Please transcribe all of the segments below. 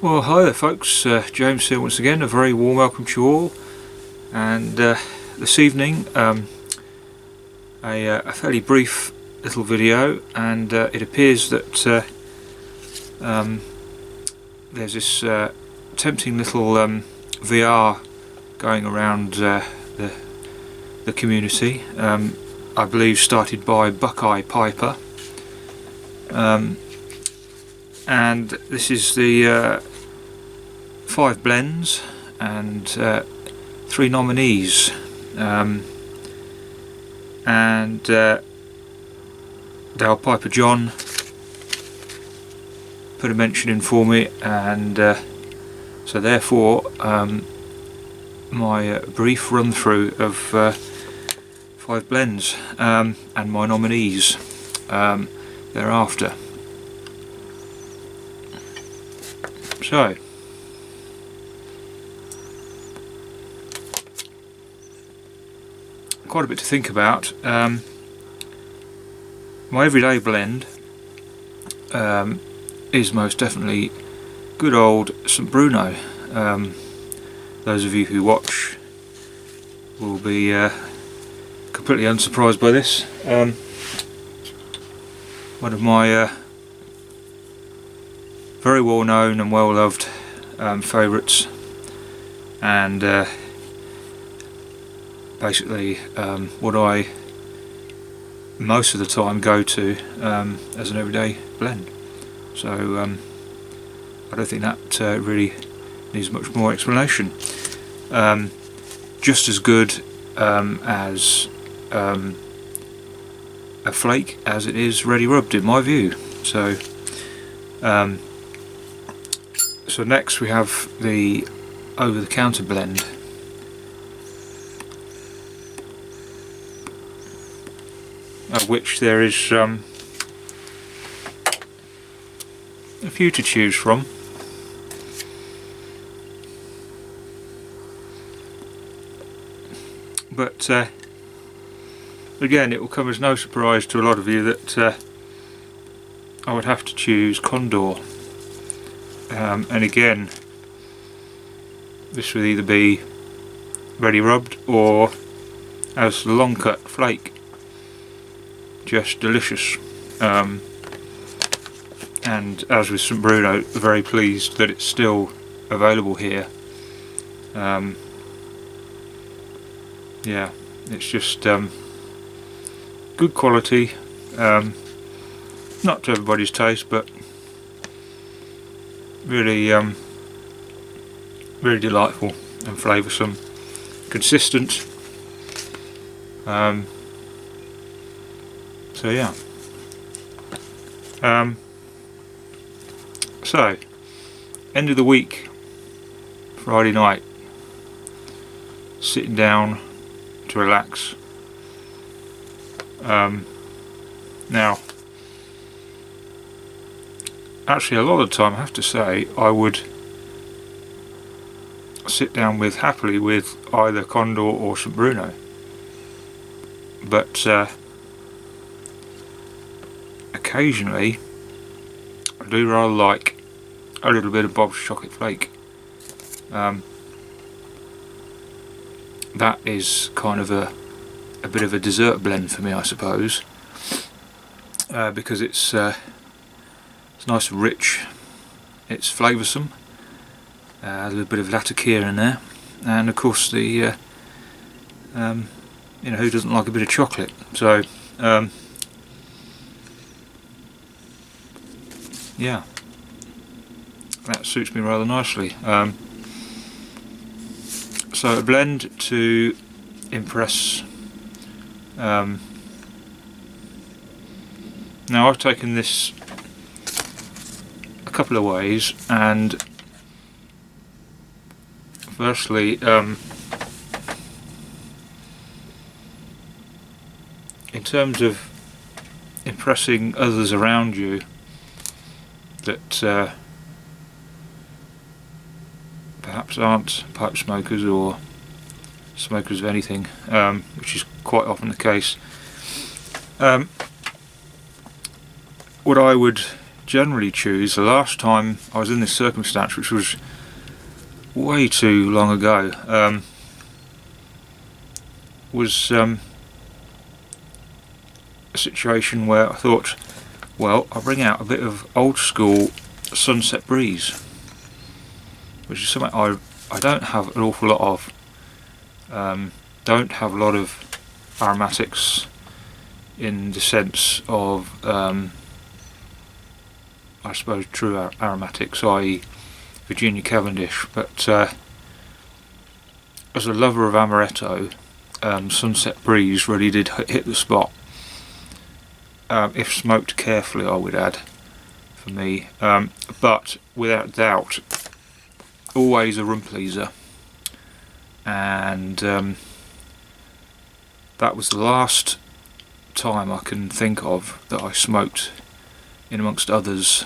Well, hi there folks, James here once again. A very warm welcome to you all, and this evening a fairly brief little video, and it appears that there's this tempting little VR going around the community, I believe started by Buckeye Piper, and this is the 5 blends and 3 nominees, and Dale Piper John put a mention in for me, and so therefore my brief run through of 5 blends and my nominees thereafter. So quite a bit to think about. My everyday blend is most definitely good old St. Bruno. Those of you who watch will be completely unsurprised by this. One of my very well known and well loved favourites, and basically what I most of the time go to as an everyday blend. So I don't think that really needs much more explanation. Just as good as a flake as it is ready rubbed, in my view. So so next we have the over-the-counter blend. Of which there is a few to choose from. But again, it will come as no surprise to a lot of you that I would have to choose Condor. And again, this would either be ready rubbed or as the long cut flake. Just delicious. And as with St. Bruno, very pleased that it's still available here. Yeah, it's just good quality, not to everybody's taste, but really really delightful and flavoursome, consistent. So yeah. So end of the week, Friday night, sitting down to relax. Now, actually a lot of the time I have to say I would sit down happily with either Condor or St. Bruno, but occasionally I do rather like a little bit of Bob's Chocolate Flake. That is kind of a bit of a dessert blend for me, I suppose, because it's nice and rich, it's flavoursome, a little bit of Latakia in there, and of course the you know, who doesn't like a bit of chocolate? So yeah, that suits me rather nicely. So a blend to impress. Now I've taken this a couple of ways, and Firstly, in terms of impressing others around you that perhaps aren't pipe smokers or smokers of anything, which is quite often the case, what I would generally choose, the last time I was in this circumstance, which was way too long ago, was a situation where I thought, well, I'll bring out a bit of old school sunset breeze, which is something I don't have an awful lot of. Don't have a lot of aromatics in the sense of I suppose true aromatics, i.e. Virginia Cavendish, but as a lover of amaretto, sunset breeze really did hit the spot. If smoked carefully, I would add, for me, but without doubt always a room pleaser, and that was the last time I can think of that I smoked in amongst others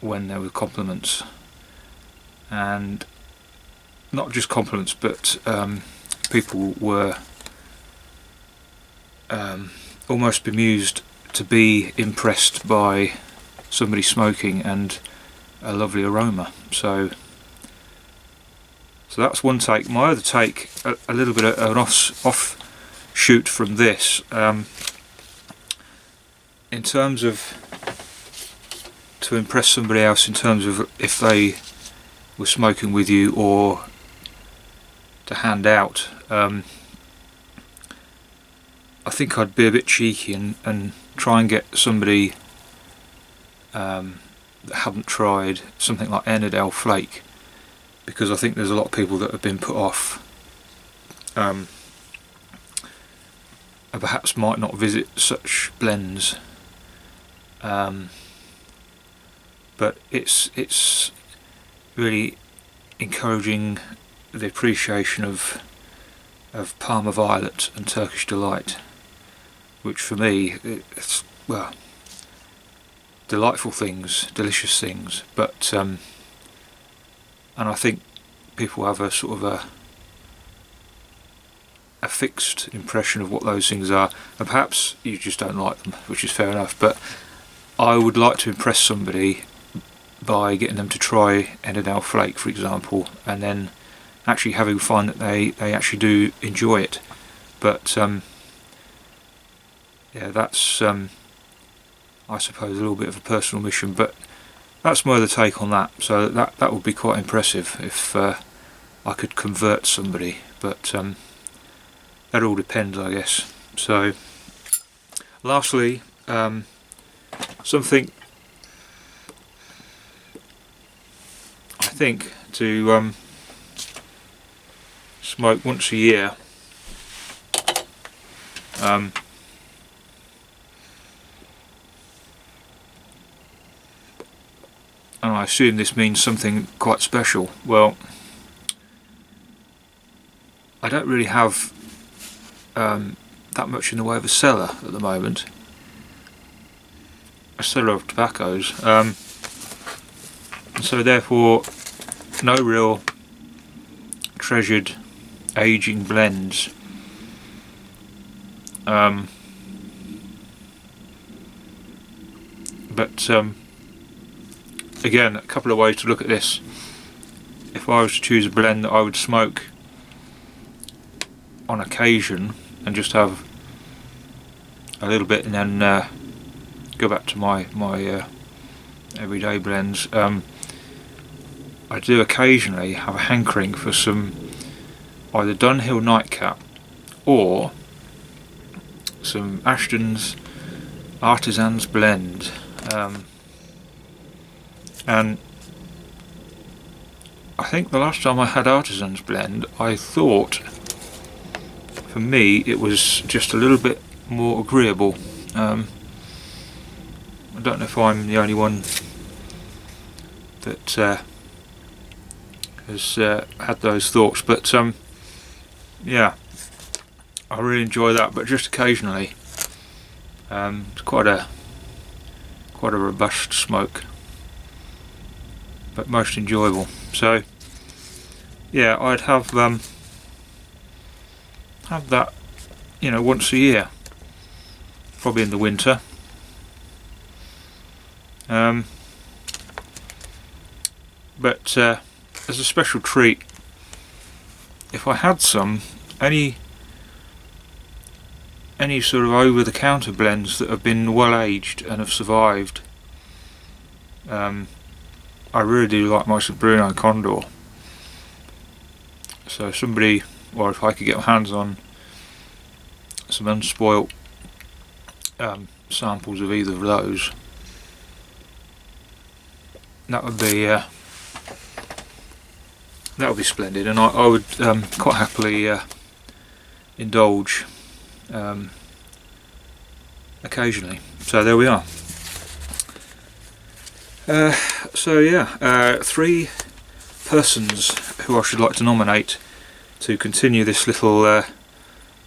when there were compliments, and not just compliments, but people were almost bemused to be impressed by somebody smoking and a lovely aroma. So that's one take. My other take, a little bit of an offshoot from this, in terms of to impress somebody else, in terms of if they were smoking with you or to hand out, I think I'd be a bit cheeky and try and get somebody that hadn't tried something like Ennerdale Flake, because I think there's a lot of people that have been put off and perhaps might not visit such blends, but it's really encouraging the appreciation of Parma Violet and Turkish Delight, which for me, it's, well, delightful things, delicious things, but and I think people have a sort of a fixed impression of what those things are, and perhaps you just don't like them, which is fair enough, but I would like to impress somebody by getting them to try Ennerdale Flake, for example, and then actually having fun that they actually do enjoy it. But yeah, that's I suppose a little bit of a personal mission, but that's my other take on that. So that would be quite impressive if I could convert somebody, but that all depends, I guess. So lastly, something I think to smoke once a year, and I assume this means something quite special. Well, I don't really have that much in the way of a cellar at the moment, a cellar of tobaccos, and so therefore no real treasured aging blends. But again, a couple of ways to look at this. If I was to choose a blend that I would smoke on occasion and just have a little bit and then go back to my everyday blends, I do occasionally have a hankering for some either Dunhill Nightcap or some Ashtons Artisans blend, and I think the last time I had Artisans blend, I thought for me it was just a little bit more agreeable. I don't know if I'm the only one that has had those thoughts. But yeah, I really enjoy that. But just occasionally, it's quite a robust smoke, but most enjoyable. So yeah, I'd have that, you know, once a year, probably in the winter. But as a special treat, if I had any sort of over-the-counter blends that have been well aged and have survived, I really do like my Bruno Condor. So if somebody, or if I could get my hands on some unspoilt samples of either of those, that would be splendid, and I would quite happily indulge occasionally. So there we are. So yeah, 3 persons who I should like to nominate to continue this little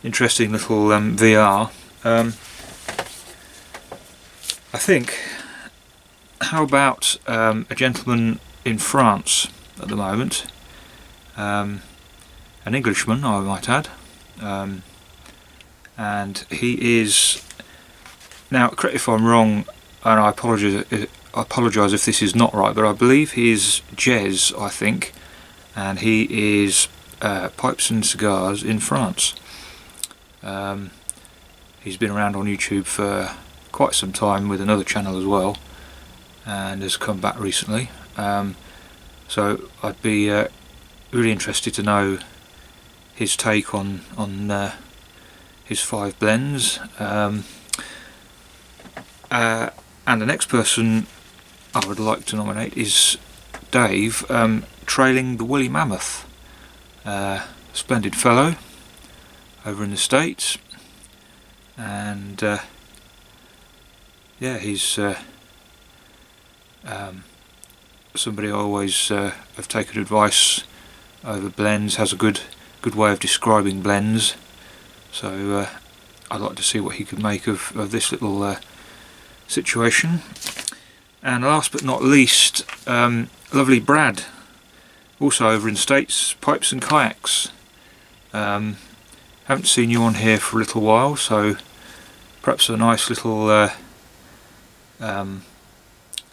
interesting little VR. I think, how about a gentleman in France at the moment, an Englishman I might add, and he is, now correct if I'm wrong, and I apologise if this is not right, but I believe he is Jez, I think, and he is Pipes and Cigars in France. He's been around on YouTube for quite some time with another channel as well, and has come back recently. So I'd be really interested to know his take on his 5 blends. And the next person I would like to nominate is Dave, trailing the woolly mammoth. Splendid fellow over in the States, and yeah, he's somebody I always have taken advice over blends, has a good way of describing blends, so I'd like to see what he could make of this little situation. And last but not least, lovely Brad, also over in States, Pipes and Kayaks. Haven't seen you on here for a little while, so perhaps a nice little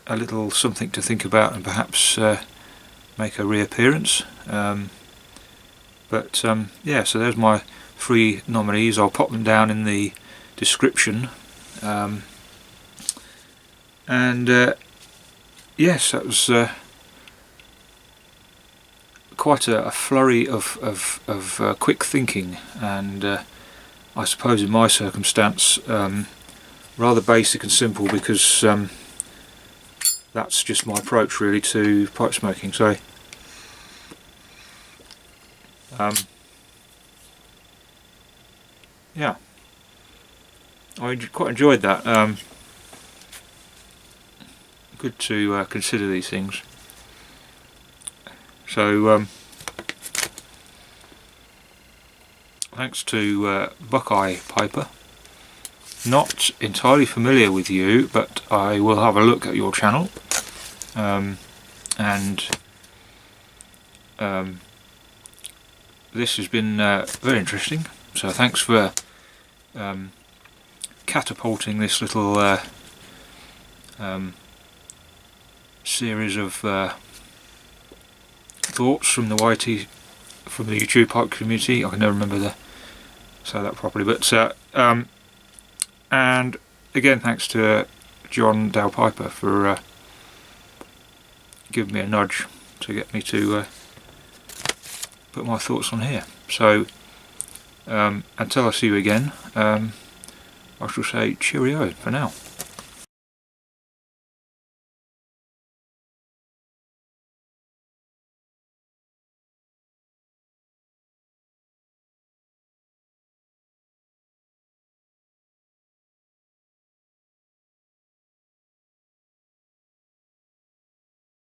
a little something to think about, and perhaps make a reappearance. But yeah, so there's my 3 nominees. I'll pop them down in the description. And yes, that was quite a flurry of quick thinking, and I suppose in my circumstance rather basic and simple, because that's just my approach really to pipe smoking. So yeah, I quite enjoyed that. Good to consider these things. So thanks to Buckeye Piper. Not entirely familiar with you, but I will have a look at your channel, and this has been very interesting, so thanks for catapulting this little series of thoughts from the YouTube pipe community. I can never remember to say that properly, but and again, thanks to John Dale Piper for giving me a nudge to get me to put my thoughts on here. So until I see you again, I shall say cheerio for now.